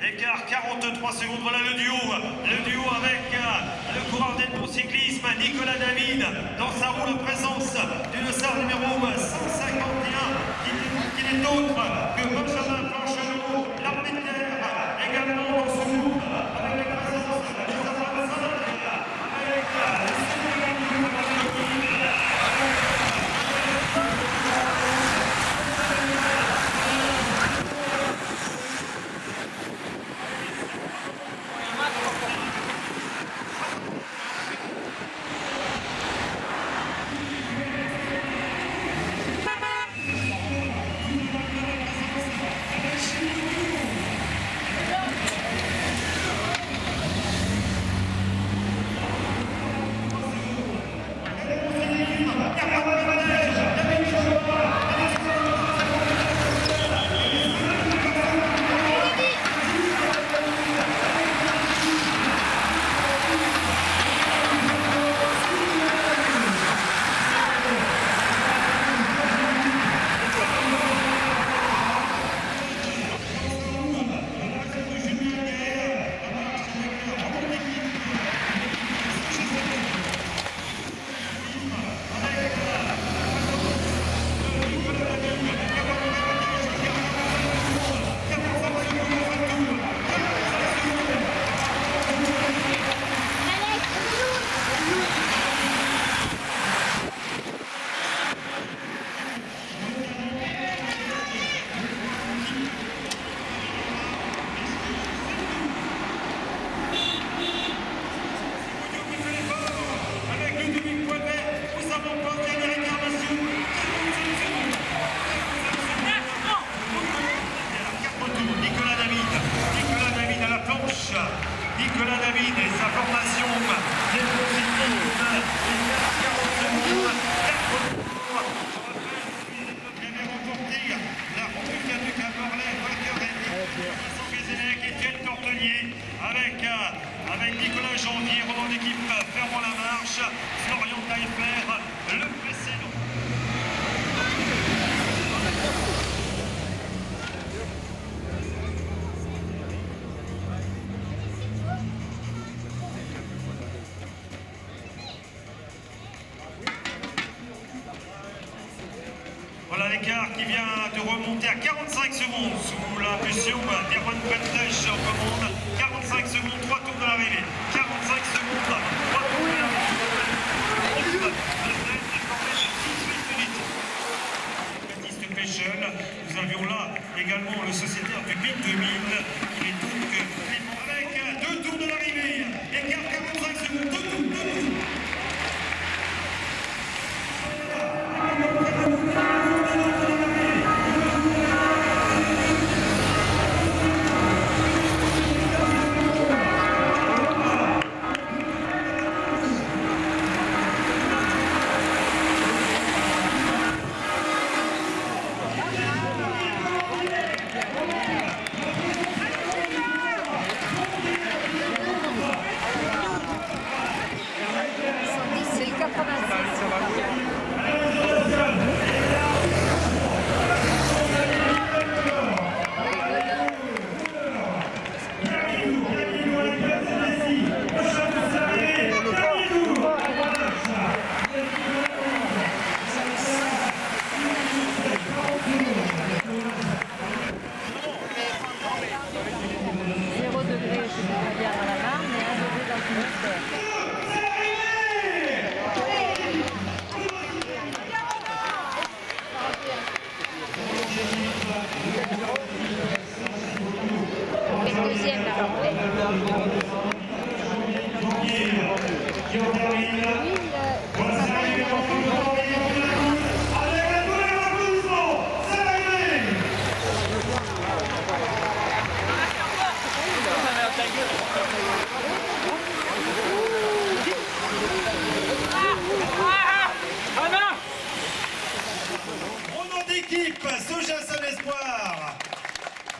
Écart 43 secondes, voilà le duo avec le coureur d'Edmond Cyclisme, Nicolas David, dans sa roue de présence d'une SAR numéro 151, qui n'est autre que Benjamin Planchenoux, l'armée de terre, également dans son groupe, avec la présence du 125, avec formation des cyclistes. L'écart 40 secondes, 4 tours. Je rappelle que remporté la Repubblica du Cap-Orlais, vainqueur Vincent Vézélec et Etienne Tortelier avec Nicolas Janvier, Roland d'équipe fermant la marche, Florian Taillefer, le précédent. Voilà l'écart qui vient de remonter à 45 secondes sous l'impulsion d'Erwan Beltèche en commande. 45 secondes, 3 tours de l'arrivée. 45 secondes, 3 tours de l'arrivée. Baptiste Péchel. Nous avions là également le sociétaire du PIN 2000. Il est donc avec 2 tours de l'arrivée. Écart 45 secondes, 2 tours, 2 tours.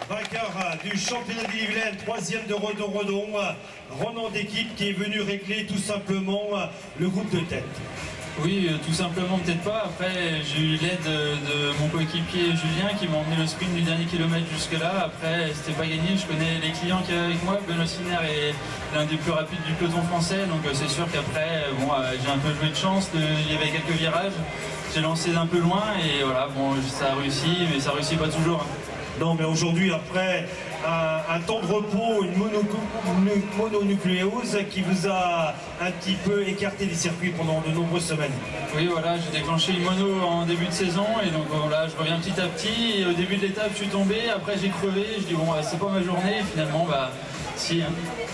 Vainqueur du championnat d'Ille-et-Vilaine, 3e de Redon-Redon, Ronan d'équipe qui est venu régler tout simplement le groupe de tête. Oui, tout simplement peut-être pas. Après, j'ai eu l'aide de mon coéquipier Julien qui m'a emmené le sprint du dernier kilomètre jusque-là. Après, c'était pas gagné. Je connais les clients qui est avec moi. Benoît Siner est l'un des plus rapides du peloton français. Donc c'est sûr qu'après, bon, j'ai un peu joué de chance. Il y avait quelques virages. J'ai lancé d'un peu loin et voilà, bon, ça a réussi, mais ça réussit pas toujours. Non, mais aujourd'hui, après un temps de repos, une mononucléose qui vous a un petit peu écarté des circuits pendant de nombreuses semaines. Oui, voilà, j'ai déclenché une mono en début de saison et donc voilà, je reviens petit à petit. Et au début de l'étape, je suis tombé, après j'ai crevé, je dis bon, c'est pas ma journée, et finalement, bah, si. Hein.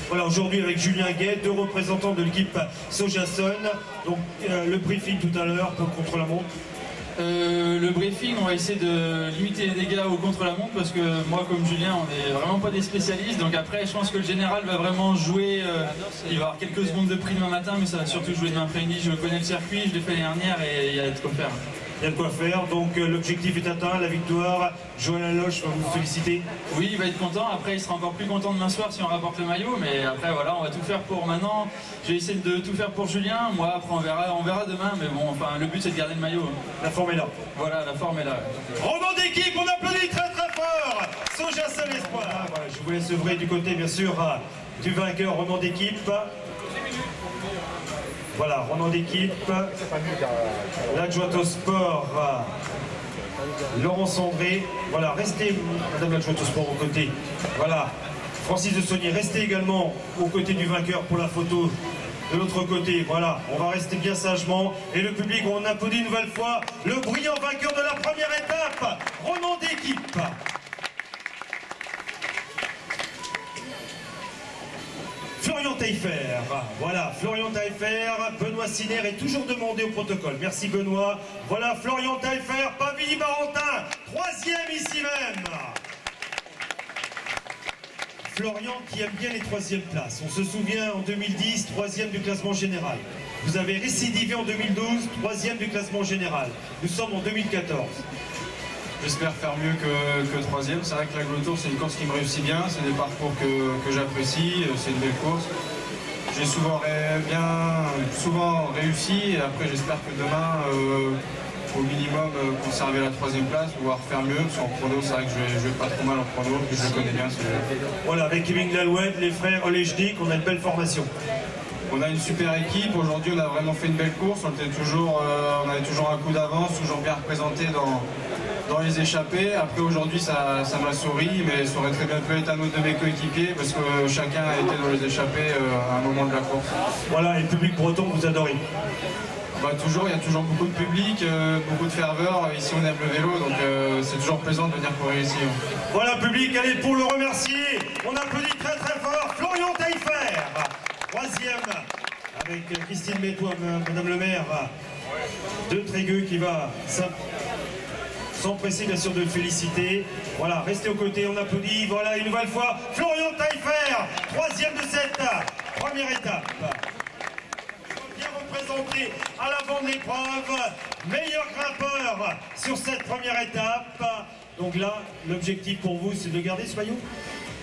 Voilà, aujourd'hui avec Julien Guet, 2 représentants de l'équipe Sojason. Donc le briefing tout à l'heure pour contre-la-montre. Le briefing, on va essayer de limiter les dégâts au contre-la-montre parce que moi comme Julien, on n'est vraiment pas des spécialistes. Donc après, je pense que le général va vraiment jouer. Il va y avoir quelques secondes de prix demain matin, mais ça va surtout jouer demain après-midi. Je connais le circuit, je l'ai fait l'année dernière et il y a de quoi faire. Il y a de quoi faire, donc l'objectif est atteint, la victoire. Joël Laloche va vous féliciter. Oui, il va être content. Après, il sera encore plus content demain soir si on rapporte le maillot. Mais après, voilà, on va tout faire pour maintenant. Je vais essayer de tout faire pour Julien. Moi, après, on verra demain. Mais bon, enfin, le but, c'est de garder le maillot. La forme est là. Voilà, la forme est là. Ronan d'équipe, on applaudit très très fort. Sojason Espoir. Voilà, je vous laisse œuvrer du côté, bien sûr, du vainqueur Ronan d'équipe. Voilà, Ronan d'équipe, l'adjointe au sport, Laurence André. Voilà, restez, madame l'adjointe au sport, aux côtés. Voilà, Francis de Saunier, restez également aux côtés du vainqueur pour la photo de l'autre côté. Voilà, on va rester bien sagement. Et le public, on applaudit une nouvelle fois le brillant vainqueur de la première étape, Ronan d'équipe. Florian Taillefer, voilà, Florian Taillefer, Benoît Siner est toujours demandé au protocole. Merci Benoît. Voilà, Florian Taillefer, Pavili-Barentin, 3e ici même. Florian qui aime bien les troisièmes places. On se souvient en 2010, troisième du classement général. Vous avez récidivé en 2012, troisième du classement général. Nous sommes en 2014. J'espère faire mieux que troisième. C'est vrai que la Glotour, c'est une course qui me réussit bien. C'est des parcours que j'apprécie. C'est une belle course. J'ai souvent réussi. Et après, j'espère que demain, au minimum, conserver la troisième place, voire faire mieux. Parce qu'en chrono, c'est vrai que je vais pas trop mal en chrono. Je le connais bien. Voilà, avec Kevin Lalouette, les frères Olejnik, on a une belle formation. On a une super équipe. Aujourd'hui, on a vraiment fait une belle course. On avait toujours un coup d'avance, toujours bien représenté dans les échappées. Après, aujourd'hui, ça m'a souri, mais ça aurait très bien pu être un autre de mes coéquipiers parce que chacun a été dans les échappées à un moment de la course. Voilà, et le public breton, vous adorez. Bah, toujours, il y a toujours beaucoup de public, beaucoup de ferveur. Ici, on aime le vélo, donc c'est toujours plaisant de venir courir ici. Voilà, public, allez, pour le remercier, on applaudit très très fort Florian Taillefer, troisième, avec Christine Métois, Madame le maire de Trégueux, qui va s'empresser bien sûr de le féliciter. Voilà, restez aux côtés, on applaudit. Voilà, une nouvelle fois, Florian Taillefer, troisième de cette première étape. Bien représenté à l'avant de l'épreuve, meilleur grimpeur sur cette première étape. Donc là, l'objectif pour vous, c'est de garder ce maillot?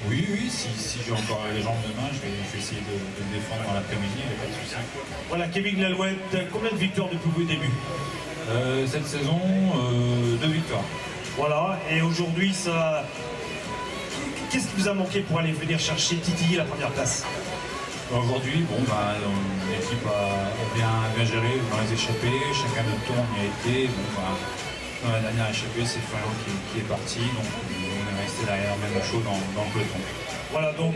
Oui, si j'ai encore les jambes demain, je vais essayer de me défendre dans l'après-midi, il n'y a pas de souci. Voilà, Kevin Lalouette, combien de victoires depuis vos débuts? Cette saison, 2 victoires. Voilà, et aujourd'hui, ça... Qu'est-ce qui vous a manqué pour aller venir chercher, titiller la première place? Aujourd'hui, l'équipe a bien géré dans les échappées, chacun notre tour on y a été. Dans la dernière échappée, c'est Florian qui est parti, donc on est resté derrière même chaud dans le peloton. Voilà, donc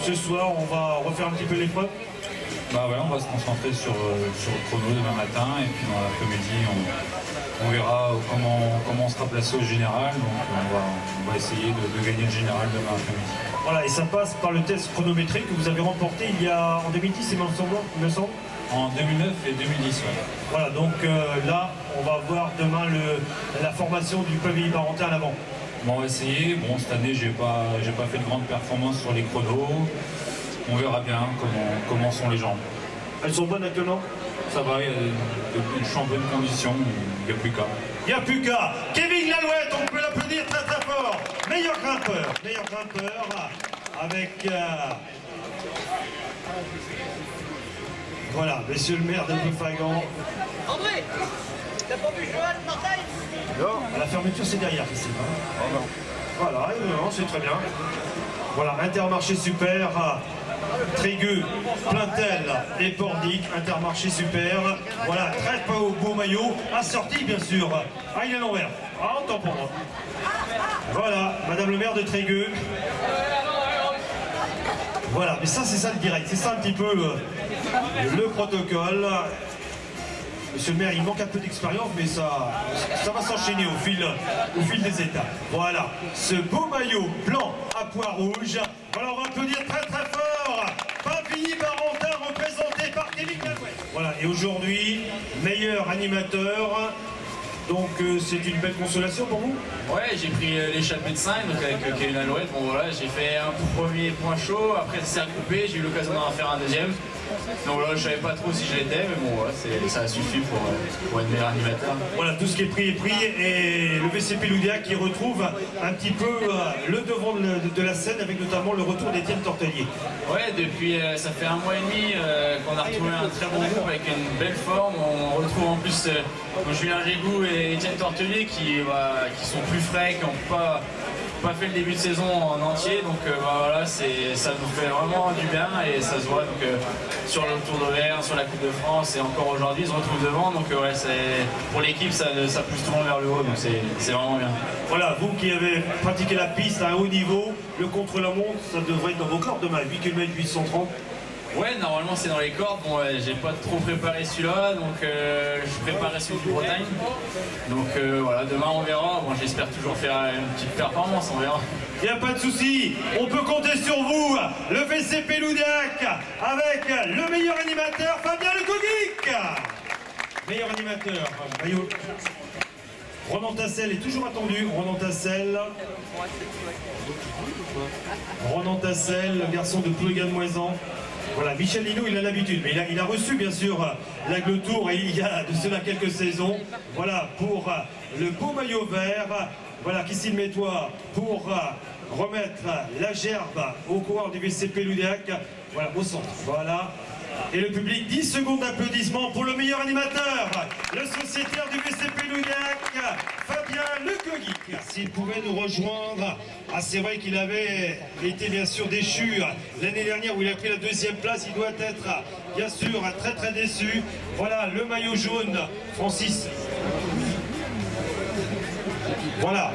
ce soir, on va refaire un petit peu l'épreuve. Voilà, on va se concentrer sur le chrono demain matin, et puis dans l'après-midi, on verra comment on sera placé au général. Donc on va essayer de gagner le général demain après-midi. Voilà, et ça passe par le test chronométrique que vous avez remporté en 2010, il me semble. En 2009 et 2010, ouais. Voilà, donc là, on va voir demain la formation du pavillon barentin à l'avant. On va essayer. Bon, cette année, j'ai pas fait de grandes performances sur les chronos. On verra bien comment sont les jambes. Elles sont bonnes actuellement? Ça va, je suis en bonne condition, il n'y a plus qu'à. Il n'y a plus qu'à. Kevin Lalouette, on peut l'applaudir très très fort. Meilleur grimpeur avec... Voilà, monsieur le maire de Ploufragan. André, t'as pas vu Johan Martin? Non, la fermeture c'est derrière ici. Voilà, non, c'est très bien. Voilà, Intermarché super, Trégueux, Plaintel et Pordic, Intermarché super. Voilà, très beau maillot, assorti bien sûr. Ah, il est à l'envers. Ah, autant pour moi. Voilà, madame le maire de Trégueux. Voilà, mais ça c'est ça le direct, c'est ça un petit peu le protocole. Monsieur le maire, il manque un peu d'expérience, mais ça va s'enchaîner au fil des étapes. Voilà, ce beau maillot blanc à pois rouge. Voilà, on va applaudir très très fort. Pavillon barentin représenté par Kevin Lalouette. Voilà, et aujourd'hui, meilleur animateur. Donc c'est une belle consolation pour vous? Ouais, j'ai pris l'échappée de 5, donc avec Kevin Lalouette. Bon voilà, j'ai fait un premier point chaud, après ça s'est recoupé, j'ai eu l'occasion d'en faire un deuxième. Donc voilà, je savais pas trop si je l'étais, mais bon voilà, ça a suffi pour être meilleur animateur. Voilà, tout ce qui est pris est pris, et le VCP Loudiac qui retrouve un petit peu le devant de la scène, avec notamment le retour d'Étienne Tortelier. Ouais, depuis ça fait 1 mois et demi qu'on a retrouvé un très bon groupe avec une belle forme. On retrouve en plus Julien Gégou et Étienne Tortelier qui sont plus frais, qui n'ont pas fait le début de saison en entier, donc voilà, ça nous fait vraiment du bien et ça se voit donc, sur le Tour d'Auvergne, sur la Coupe de France et encore aujourd'hui ils se retrouvent devant, donc ouais, pour l'équipe ça pousse tout le monde vers le haut, donc c'est vraiment bien. Voilà, vous qui avez pratiqué la piste à un haut niveau, le contre-la-montre, ça devrait être dans vos cordes demain, 8 km 830. Ouais, normalement c'est dans les cordes. Bon, j'ai pas trop préparé celui-là, donc je préparais celui de Bretagne. Donc voilà, demain on verra. Bon, j'espère toujours faire une petite performance, on verra. Il n'y a pas de souci, on peut compter sur vous, le VCP Loudiac, avec le meilleur animateur, Fabien Le Coguic. Meilleur animateur, maillot. Ronan Tassel est toujours attendu. Ronan Tassel, le garçon de Plouégan-Moisan. Voilà, Michel Linou, il a l'habitude, mais il a reçu bien sûr l'Aigle Tour et il y a de cela quelques saisons. Voilà, pour le beau maillot vert. Voilà, Christine Métois pour remettre la gerbe au coureur du VCP Loudéac. Voilà, au centre. Voilà. Et le public, 10 secondes d'applaudissements pour le meilleur animateur, le sociétaire du VCP Loudéac, Fabien Lecoguic. S'il pouvait nous rejoindre, c'est vrai qu'il avait été bien sûr déchu l'année dernière où il a pris la 2e place. Il doit être bien sûr très très déçu. Voilà le maillot jaune, Francis. Voilà.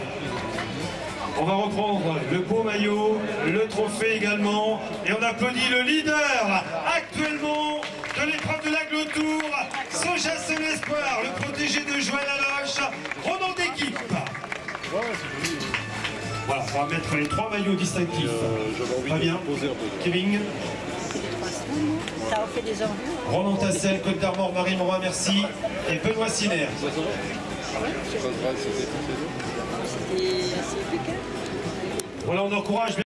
On va reprendre le beau maillot, le trophée également, et on applaudit le leader actuellement de l'épreuve de l'Aigle Tour, Soja Seul Espoir, le protégé de Joël Laloche, Ronan d'équipe. Voilà, on va mettre les 3 maillots distinctifs. Fabien, Kevin, ça en fait des envies. Ronan Tassel, Côte d'Armor, Marie Morin, merci, et Benoît Siner. C'était assez efficace. Voilà, on encourage.